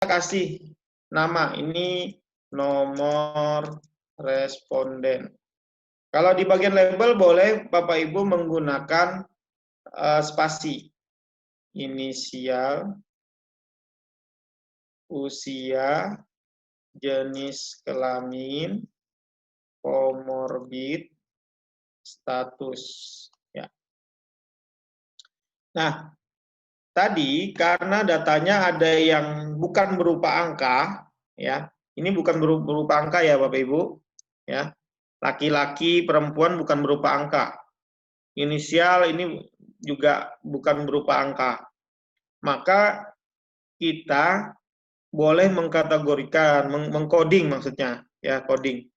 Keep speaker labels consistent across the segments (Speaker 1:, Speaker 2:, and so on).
Speaker 1: kasih nama, ini nomor responden. Kalau di bagian label boleh Bapak Ibu menggunakan spasi. Inisial, usia, jenis kelamin, komorbid, status. Ya. Nah, tadi karena datanya ada yang bukan berupa angka, ya. Ini bukan berupa angka ya Bapak Ibu, ya. Laki-laki, perempuan bukan berupa angka. Inisial ini juga bukan berupa angka. Maka kita boleh mengkategorikan, mengcoding maksudnya, ya, coding.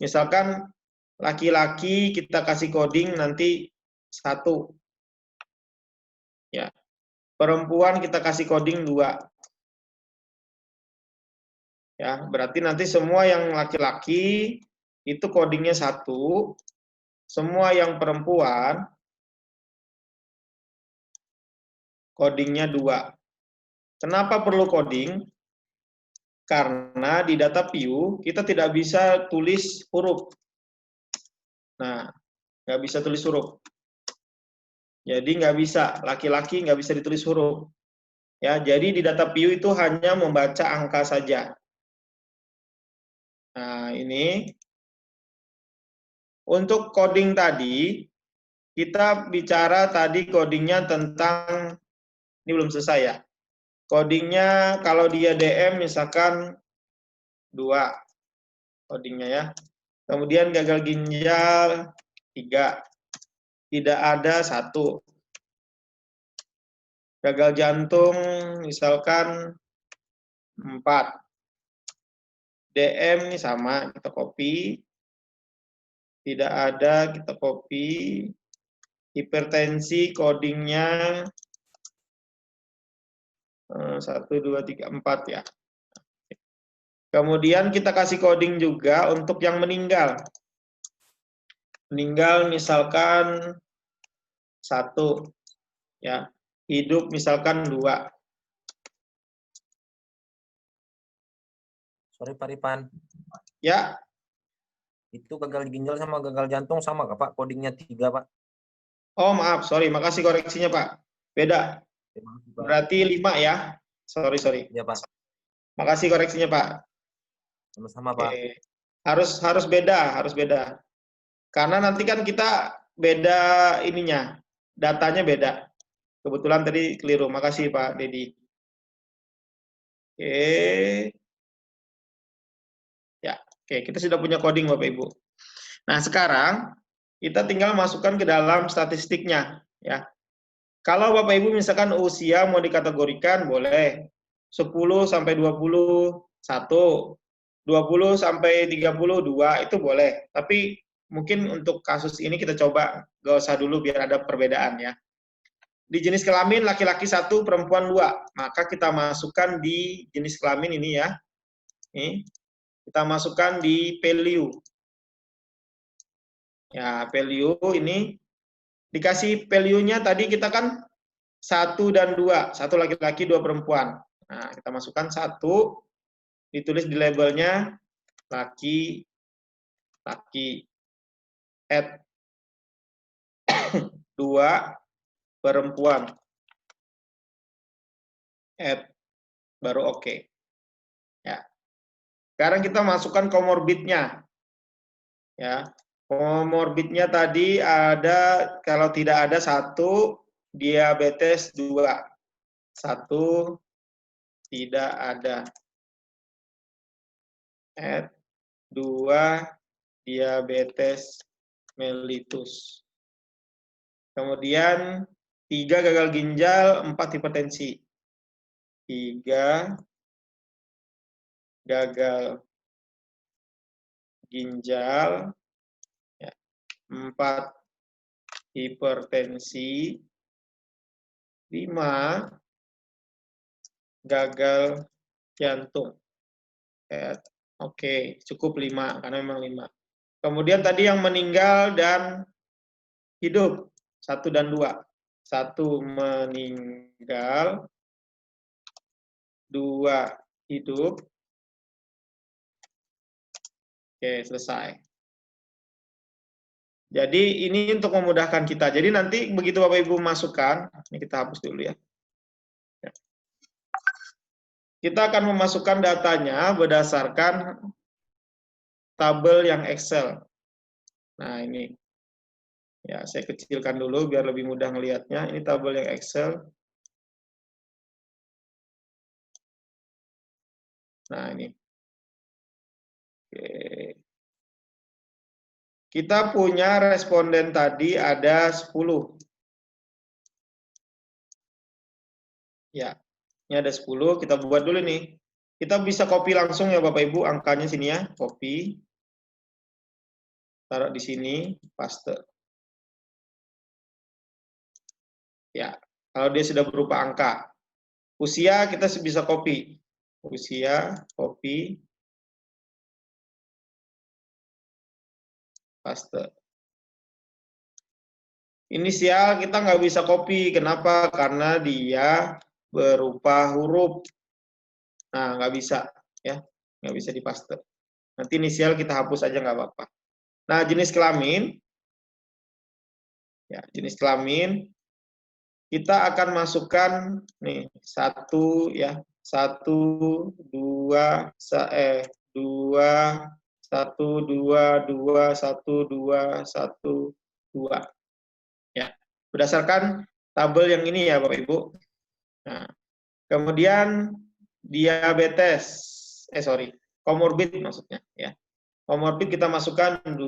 Speaker 1: Misalkan laki-laki kita kasih coding nanti 1. Ya. Perempuan kita kasih coding 2. Ya, berarti nanti semua yang laki-laki itu codingnya 1, semua yang perempuan codingnya 2. Kenapa perlu coding? Karena di data view kita tidak bisa tulis huruf. Nah, nggak bisa tulis huruf. Jadi nggak bisa, laki-laki nggak bisa ditulis huruf. Ya, jadi di data view itu hanya membaca angka saja. Nah, ini untuk coding tadi, kita bicara tadi codingnya tentang, ini belum selesai ya. Codingnya kalau dia DM misalkan 2 codingnya ya. Kemudian gagal ginjal 3, tidak ada 1. Gagal jantung misalkan 4. DM ini sama, kita copy. Tidak ada, kita copy. Hipertensi codingnya 1, 2, 3, 4 ya. Kemudian kita kasih coding juga untuk yang meninggal. Meninggal misalkan 1 ya. Hidup misalkan 2.
Speaker 2: Sorry Pak Ripan.
Speaker 1: Ya.
Speaker 2: Itu gagal ginjal sama gagal jantung sama nggak Pak? Codingnya 3 Pak.
Speaker 1: Oh maaf, sorry. Makasih koreksinya Pak. Beda. Berarti 5 ya. Sorry.
Speaker 2: Iya Pak.
Speaker 1: Makasih koreksinya Pak.
Speaker 2: Sama-sama Pak.
Speaker 1: Oke. Harus beda. Karena nanti kan kita beda ininya. Datanya beda. Kebetulan tadi keliru. Makasih Pak Dedi. Oke. Ya, oke, kita sudah punya coding Bapak Ibu. Nah, sekarang kita tinggal masukkan ke dalam statistiknya, ya. Kalau Bapak Ibu misalkan usia mau dikategorikan boleh 10 sampai 21, 20 sampai 32 itu boleh. Tapi mungkin untuk kasus ini kita coba gak usah dulu biar ada perbedaan ya. Di jenis kelamin laki-laki 1, perempuan 2. Maka kita masukkan di jenis kelamin ini ya. Ini kita masukkan di value. Ya, value ini dikasih value-nya tadi kita kan 1 dan 2, 1 laki-laki, 2 perempuan. Nah, kita masukkan 1, ditulis di labelnya laki, add 2 perempuan, add, baru oke. Ya. Sekarang kita masukkan komorbidnya. Ya. Komorbidnya tadi ada, kalau tidak ada 1, diabetes 2. 1 tidak ada. Add 2 diabetes mellitus. Kemudian 3 gagal ginjal, 4 hipertensi. 3 gagal ginjal, 4 hipertensi, 5 gagal jantung. Oke, cukup 5 karena memang 5. Kemudian tadi yang meninggal dan hidup 1 dan 2. 1 meninggal, 2 hidup. Oke, selesai. Jadi ini untuk memudahkan kita. Jadi nanti begitu Bapak Ibu masukkan, ini kita hapus dulu ya. Kita akan memasukkan datanya berdasarkan tabel yang Excel. Nah, ini. Ya, saya kecilkan dulu biar lebih mudah melihatnya. Ini tabel yang Excel. Nah, ini. Oke. Kita punya responden tadi ada 10. Ya, ini ada 10. Kita buat dulu nih. Kita bisa copy langsung ya Bapak Ibu angkanya sini ya. Copy. Taruh di sini, paste. Ya, kalau dia sudah berupa angka. Usia kita bisa copy. Usia, copy. Paste. Inisial kita nggak bisa copy. Kenapa? Karena dia berupa huruf. Nah, nggak bisa. Ya, nggak bisa dipaste. Nanti inisial kita hapus aja nggak apa-apa. Nah, jenis kelamin. Ya, jenis kelamin. Kita akan masukkan nih 1 ya. 1, 2, 2, 1, 2, 2, 1, 2, 1, 2. Ya, berdasarkan tabel yang ini ya Bapak Ibu. Nah, kemudian diabetes, komorbid maksudnya ya. Komorbid kita masukkan 2,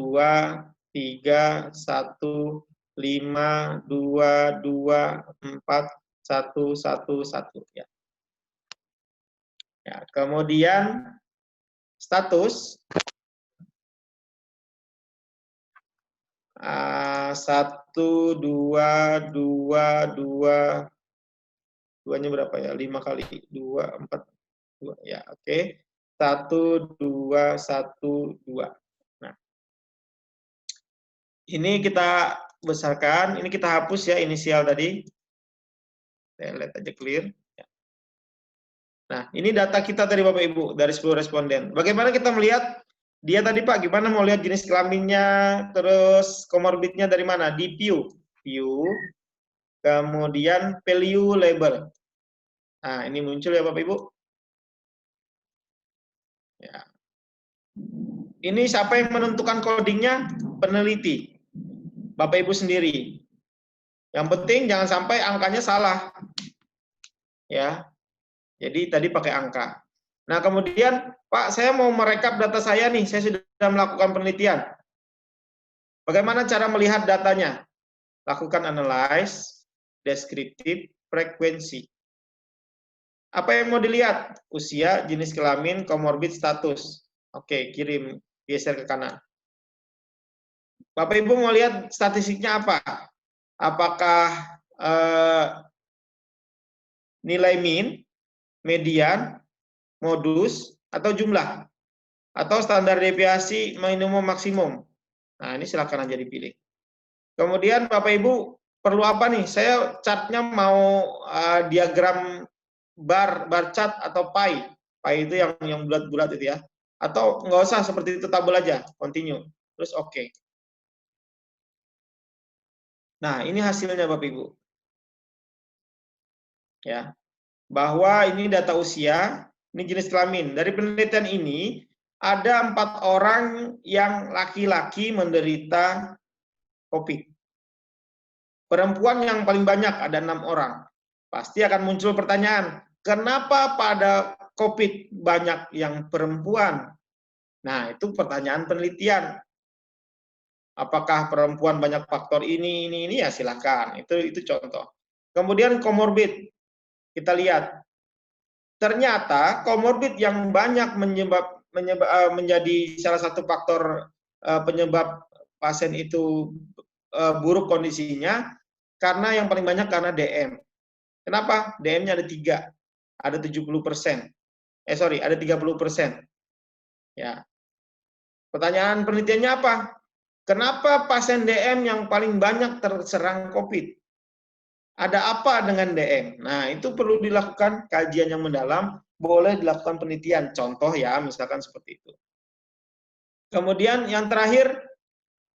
Speaker 1: 3, 1, 5, 2, 2, 4, 1, 1, 1 ya. Ya, kemudian status 1, 2, 2, 2, 2-nya berapa ya? 5 kali 2, 4, 2 ya, oke. 1, 2, 1, 2. Nah, ini kita besarkan, ini kita hapus ya inisial tadi. Saya lihat aja clear. Nah, ini data kita tadi Bapak Ibu, dari 10 responden. Bagaimana kita melihat dia tadi Pak, gimana mau lihat jenis kelaminnya, terus komorbidnya dari mana? Di view, kemudian value label. Nah, ini muncul ya Bapak Ibu. Ya. Ini siapa yang menentukan codingnya? Peneliti. Bapak Ibu sendiri. Yang penting jangan sampai angkanya salah. Ya. Jadi tadi pakai angka. Nah, kemudian, Pak, saya mau merekap data saya nih, saya sudah melakukan penelitian. Bagaimana cara melihat datanya? Lakukan analyze, deskriptif, frekuensi. Apa yang mau dilihat? Usia, jenis kelamin, komorbid, status. Oke, kirim, geser ke kanan. Bapak Ibu mau lihat statistiknya apa? Apakah nilai min, median, modus, atau jumlah? Atau standar deviasi minimum maksimum? Nah, ini silakan aja dipilih. Kemudian Bapak Ibu perlu apa nih? Saya chartnya mau diagram bar chart atau pie. Pie itu yang bulat-bulat itu ya. Atau nggak usah seperti itu, tabel aja, continue. Terus oke. Nah, ini hasilnya Bapak Ibu. Ya. Bahwa ini data usia, ini jenis kelamin. Dari penelitian ini ada 4 orang yang laki-laki menderita COVID. Perempuan yang paling banyak ada 6 orang. Pasti akan muncul pertanyaan, kenapa pada COVID banyak yang perempuan? Nah, itu pertanyaan penelitian. Apakah perempuan banyak faktor ini ya silakan. Itu contoh. Kemudian komorbid. Kita lihat. Ternyata komorbid yang banyak menjadi salah satu faktor penyebab pasien itu buruk kondisinya karena yang paling banyak karena DM. Kenapa? DM-nya ada 3. Ada 70%. Ada 30%. Ya. Pertanyaan penelitiannya apa? Kenapa pasien DM yang paling banyak terserang COVID? Ada apa dengan DM? Nah, itu perlu dilakukan kajian yang mendalam, boleh dilakukan penelitian. Contoh ya, misalkan seperti itu. Kemudian yang terakhir,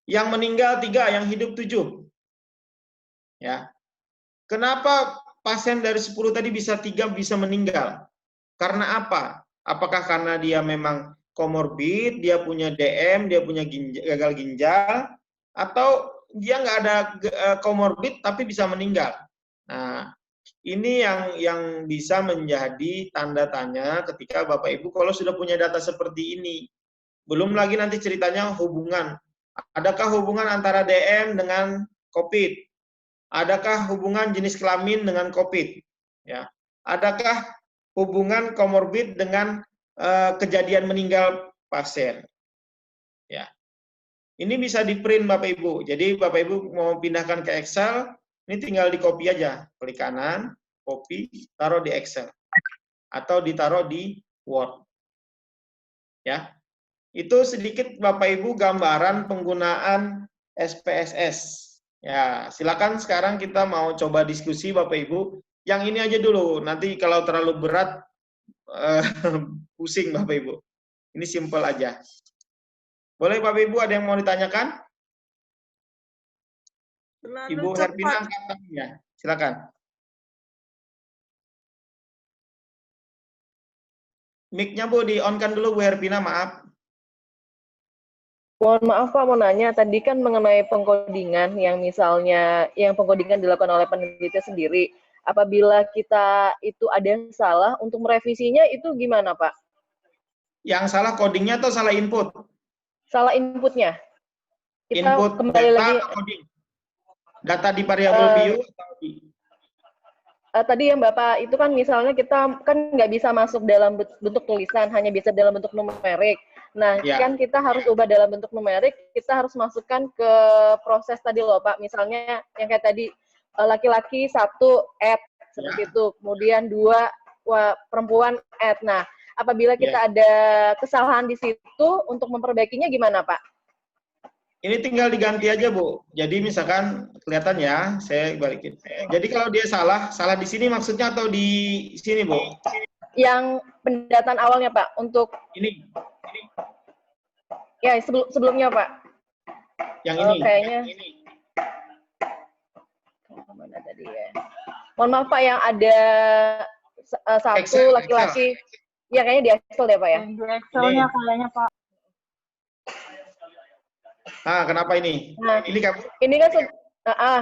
Speaker 1: yang meninggal 3, yang hidup 7. Ya. Kenapa pasien dari 10 tadi bisa 3 bisa meninggal? Karena apa? Apakah karena dia memang komorbid, dia punya DM, dia punya gagal ginjal, atau dia nggak ada komorbid tapi bisa meninggal? Nah, ini yang bisa menjadi tanda tanya ketika Bapak Ibu kalau sudah punya data seperti ini. Belum lagi nanti ceritanya hubungan. Adakah hubungan antara DM dengan COVID? Adakah hubungan jenis kelamin dengan COVID? Ya. Adakah hubungan komorbid dengan kejadian meninggal pasien? Ya. Ini bisa di-print Bapak Ibu. Jadi Bapak Ibu mau pindahkan ke Excel, ini tinggal di-copy aja. Klik kanan, copy, taruh di Excel. Atau ditaruh di Word. Ya. Itu sedikit Bapak Ibu gambaran penggunaan SPSS. Ya, silakan sekarang kita mau coba diskusi Bapak Ibu. Yang ini aja dulu, nanti kalau terlalu berat pusing Bapak Ibu. Ini simple aja. Boleh Bapak Ibu ada yang mau ditanyakan? Ibu Herpina angkat tangannya. Silakan. Mic-nya Bu di-on-kan dulu Bu Herpina, maaf.
Speaker 3: Mohon maaf Pak, mau nanya, tadi kan mengenai pengkodingan yang misalnya yang pengkodingan dilakukan oleh peneliti sendiri. Apabila kita itu ada yang salah, untuk merevisinya itu gimana Pak?
Speaker 1: Yang salah codingnya atau salah input?
Speaker 3: Salah inputnya. Kita
Speaker 1: Input
Speaker 3: kembali
Speaker 1: data
Speaker 3: lagi.
Speaker 1: atau coding? Data di variabel view atau di...
Speaker 3: Tadi yang Bapak itu kan misalnya kita kan nggak bisa masuk dalam bentuk tulisan, hanya bisa dalam bentuk numerik. Nah,
Speaker 1: Ya.
Speaker 3: kan kita harus ubah dalam bentuk numerik, kita harus masukkan ke proses tadi loh Pak. Misalnya yang kayak tadi, laki-laki 1 add, seperti itu. Kemudian 2 perempuan add. Nah, apabila kita ada kesalahan di situ, untuk memperbaikinya gimana Pak?
Speaker 1: Ini tinggal diganti aja Bu. Jadi misalkan kelihatan ya, saya balikin. Jadi kalau dia salah di sini maksudnya atau di sini Bu?
Speaker 3: Yang pendataan awalnya Pak, untuk
Speaker 1: ini.
Speaker 3: Ya, sebelumnya Pak.
Speaker 1: Yang ini.
Speaker 3: Kayaknya.
Speaker 1: Yang ini.
Speaker 3: Mana tadi ya? Mohon maaf Pak, yang ada 1 laki-laki. Ya kayaknya di Excel ya Pak ya.
Speaker 4: Di Excelnya kayaknya Pak.
Speaker 1: Ah, kenapa ini?
Speaker 3: Nah,
Speaker 1: ini kamu?
Speaker 3: Ini kan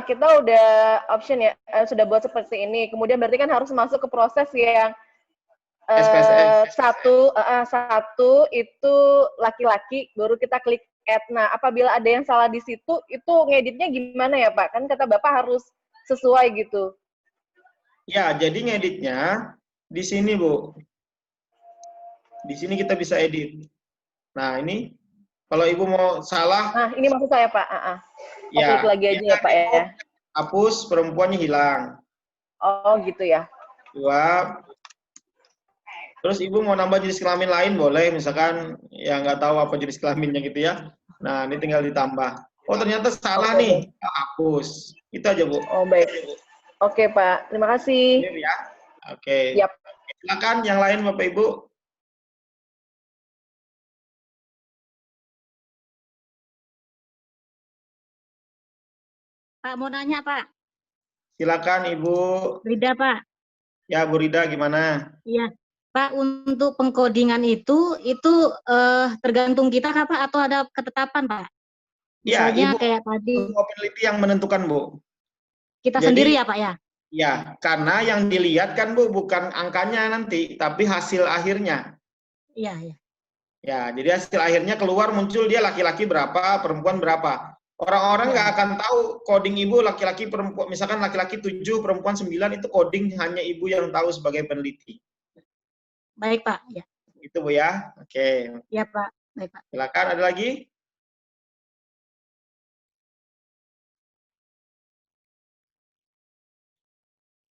Speaker 3: kita udah option ya, sudah buat seperti ini. Kemudian berarti kan harus masuk ke proses yang
Speaker 1: SPSS.
Speaker 3: satu itu laki-laki, baru kita klik add. Nah, apabila ada yang salah di situ, itu ngeditnya gimana ya Pak? Kan kata Bapak harus sesuai gitu.
Speaker 1: Ya, jadi ngeditnya di sini Bu. Di sini kita bisa edit. Nah, ini kalau Ibu mau salah.
Speaker 3: Nah, ini maksud saya Pak.
Speaker 1: Ya,
Speaker 3: klik lagi aja ya Pak ya.
Speaker 1: Hapus, perempuannya hilang.
Speaker 3: Oh, gitu ya.
Speaker 1: 2. Terus Ibu mau nambah jenis kelamin lain boleh, misalkan ya nggak tahu apa jenis kelaminnya gitu ya. Nah, ini tinggal ditambah. Oh, ternyata salah nih. Hapus. Itu aja, Bu.
Speaker 3: Oh, baik. Oke, Pak. Terima kasih.
Speaker 1: Clear ya. Oke.
Speaker 3: Yap.
Speaker 1: Silakan yang lain Bapak Ibu.
Speaker 4: Pak, mau nanya Pak.
Speaker 1: Silakan Ibu.
Speaker 4: Rida Pak.
Speaker 1: Ya, Bu Rida gimana?
Speaker 4: Iya. Pak, untuk pengkodingan itu tergantung kita Kak Pak atau ada ketetapan Pak?
Speaker 1: Ya,
Speaker 4: Misalnya
Speaker 1: Ibu
Speaker 4: kayak tadi.
Speaker 1: peneliti yang menentukan Bu.
Speaker 4: Kita sendiri ya Pak ya?
Speaker 1: Ya, karena yang dilihat kan Bu bukan angkanya nanti, tapi hasil akhirnya.
Speaker 4: Iya, iya.
Speaker 1: Ya, jadi hasil akhirnya keluar muncul dia laki-laki berapa, perempuan berapa. Orang-orang nggak akan tahu coding Ibu laki-laki perempuan, misalkan laki-laki 7, perempuan 9 itu coding hanya Ibu yang tahu sebagai peneliti.
Speaker 4: Baik Pak, ya.
Speaker 1: Itu Bu ya. Oke.
Speaker 4: Ya Pak, baik Pak.
Speaker 1: Silakan ada lagi?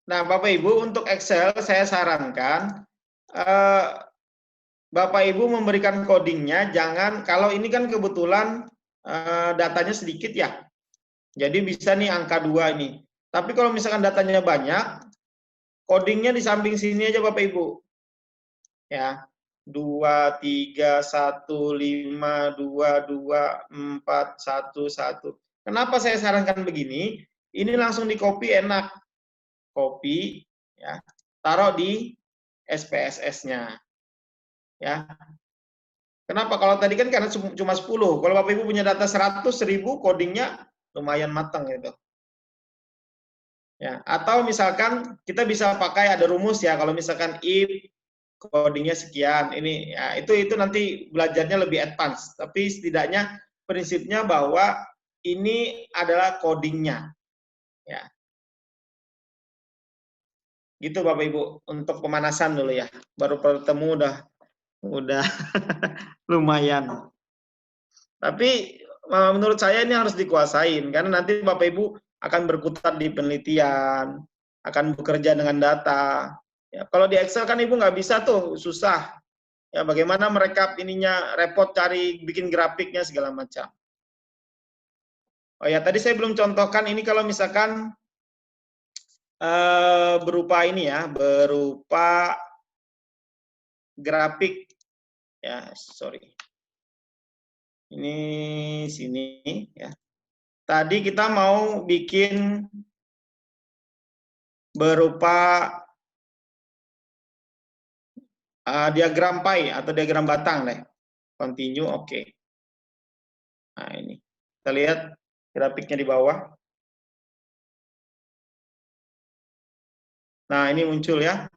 Speaker 1: Nah, Bapak Ibu untuk Excel saya sarankan Bapak Ibu memberikan codingnya jangan, kalau ini kan kebetulan datanya sedikit ya. Jadi bisa nih angka 2 ini. Tapi kalau misalkan datanya banyak, codingnya di samping sini aja Bapak Ibu. ya. 2, 3, 1, 5, 2, 2, 4, 1, 1. Kenapa saya sarankan begini? Ini langsung di copy enak. Copy, ya, taruh di SPSS-nya. Ya. Kenapa? Kalau tadi kan karena cuma 10. Kalau Bapak Ibu punya data 100, 1000, codingnya lumayan matang gitu. Ya, atau misalkan kita bisa pakai ada rumus ya, kalau misalkan if codingnya sekian, ini ya, itu nanti belajarnya lebih advance, tapi setidaknya prinsipnya bahwa ini adalah codingnya, ya. Gitu Bapak Ibu untuk pemanasan dulu ya, baru bertemu udah lumayan. Tapi menurut saya ini harus dikuasain karena nanti Bapak Ibu akan berkutat di penelitian, akan bekerja dengan data. Ya, kalau di Excel kan Ibu nggak bisa tuh, susah. Ya, bagaimana merekap ininya, repot cari bikin grafiknya segala macam. Oh ya, tadi saya belum contohkan ini kalau misalkan berupa ini ya, berupa grafik. Ya, sorry. Ini sini ya. Tadi kita mau bikin berupa diagram pie atau diagram batang deh. Continue, oke. Nah ini, kita lihat grafiknya di bawah. Nah ini muncul ya.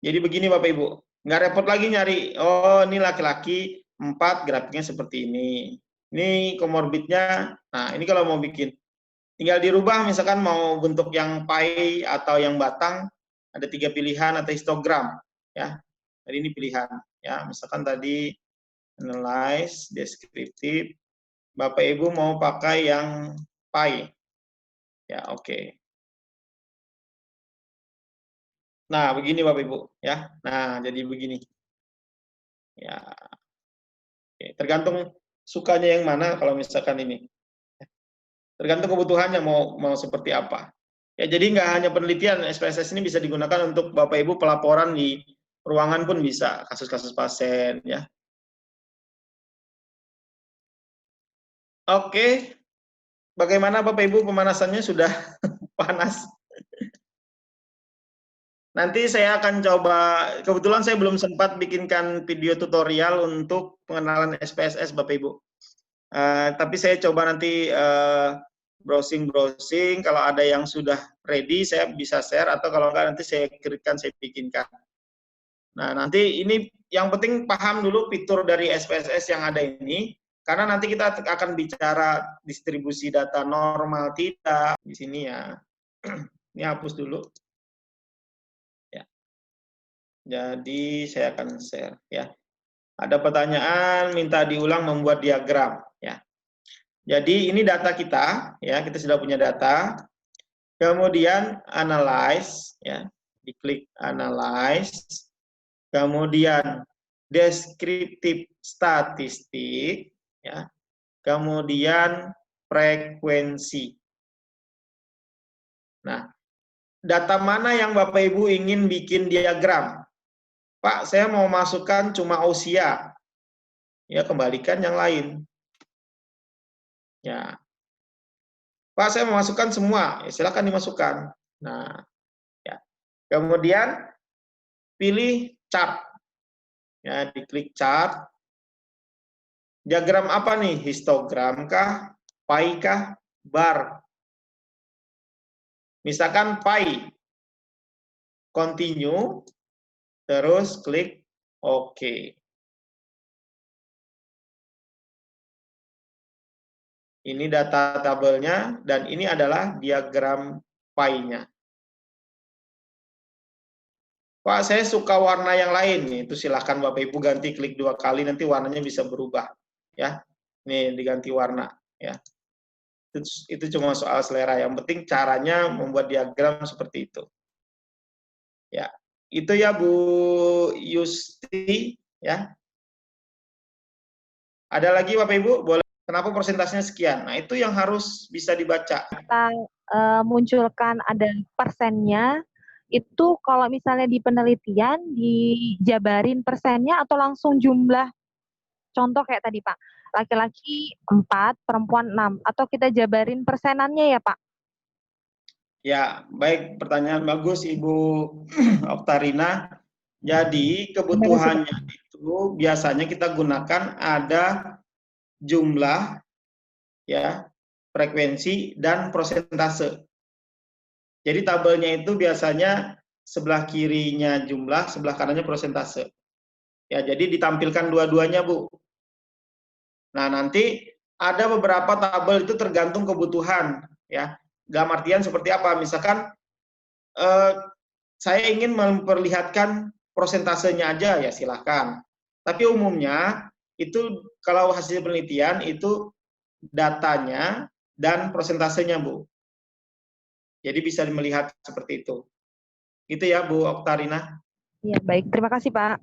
Speaker 1: Jadi begini Bapak Ibu, nggak repot lagi nyari, oh ini laki-laki 4 grafiknya seperti ini. Ini komorbidnya, nah ini kalau mau bikin, tinggal dirubah misalkan mau bentuk yang pie atau yang batang, ada 3 pilihan atau histogram. Ya, jadi ini pilihan. Ya, misalkan tadi analyze, deskriptif, Bapak Ibu mau pakai yang pie. Ya, oke. Nah, begini Bapak Ibu, ya. Nah, jadi begini. Ya. Oke. Tergantung sukanya yang mana kalau misalkan ini. Tergantung kebutuhannya mau seperti apa. Ya, jadi nggak hanya penelitian, SPSS ini bisa digunakan untuk Bapak Ibu pelaporan di ruangan pun bisa, kasus-kasus pasien ya. Oke. Bagaimana Bapak Ibu pemanasannya sudah panas? Nanti saya akan coba, kebetulan saya belum sempat bikinkan video tutorial untuk pengenalan SPSS Bapak Ibu. Tapi saya coba nanti browsing-browsing, kalau ada yang sudah ready saya bisa share, atau kalau enggak nanti saya bikinkan. Nah nanti ini yang penting paham dulu fitur dari SPSS yang ada ini, karena nanti kita akan bicara distribusi data normal tidak di sini ya. Ini hapus dulu. Jadi saya akan share ya. Ada pertanyaan minta diulang membuat diagram ya. Jadi ini data kita ya, kita sudah punya data. Kemudian analyze ya, diklik analyze. Kemudian deskriptif statistik ya. Kemudian frekuensi. Nah, data mana yang Bapak Ibu ingin bikin diagram? Pak, saya mau masukkan cuma usia. Ya, kembalikan yang lain. Ya. Pak, saya mau masukkan semua. Ya, silakan dimasukkan. Nah, ya. Kemudian pilih chart. Ya, diklik chart. Diagram apa nih? Histogram kah? Pie kah? Bar. Misalkan pie. Continue. Terus klik OK. Ini data tabelnya, dan ini adalah diagram pie-nya. Pak, saya suka warna yang lain. Itu silahkan Bapak Ibu ganti, klik 2 kali, nanti warnanya bisa berubah. Ya, nih diganti warna. Ya, itu cuma soal selera. Yang penting caranya membuat diagram seperti itu. Ya, itu ya Bu Yusti. Ya, ada lagi Bapak Ibu? Boleh. Kenapa persentasenya sekian? Nah, itu yang harus bisa dibaca.
Speaker 5: Kita munculkan ada persennya, itu kalau misalnya di penelitian dijabarin persennya atau langsung jumlah, contoh kayak tadi Pak, laki-laki 4, perempuan 6, atau kita jabarin persenannya ya Pak?
Speaker 1: Ya, baik, pertanyaan bagus Ibu Oktarina. Jadi kebutuhannya itu biasanya kita gunakan ada jumlah, ya, frekuensi dan persentase. Jadi tabelnya itu biasanya sebelah kirinya jumlah, sebelah kanannya persentase. Ya, jadi ditampilkan dua-duanya, Bu. Nah, nanti ada beberapa tabel itu tergantung kebutuhan, ya. Dalam artian seperti apa? Misalkan saya ingin memperlihatkan persentasenya aja, ya silahkan. Tapi umumnya itu kalau hasil penelitian itu datanya dan persentasenya, Bu. Jadi bisa melihat seperti itu. Gitu ya, Bu Oktarina.
Speaker 5: Iya, baik. Terima kasih, Pak.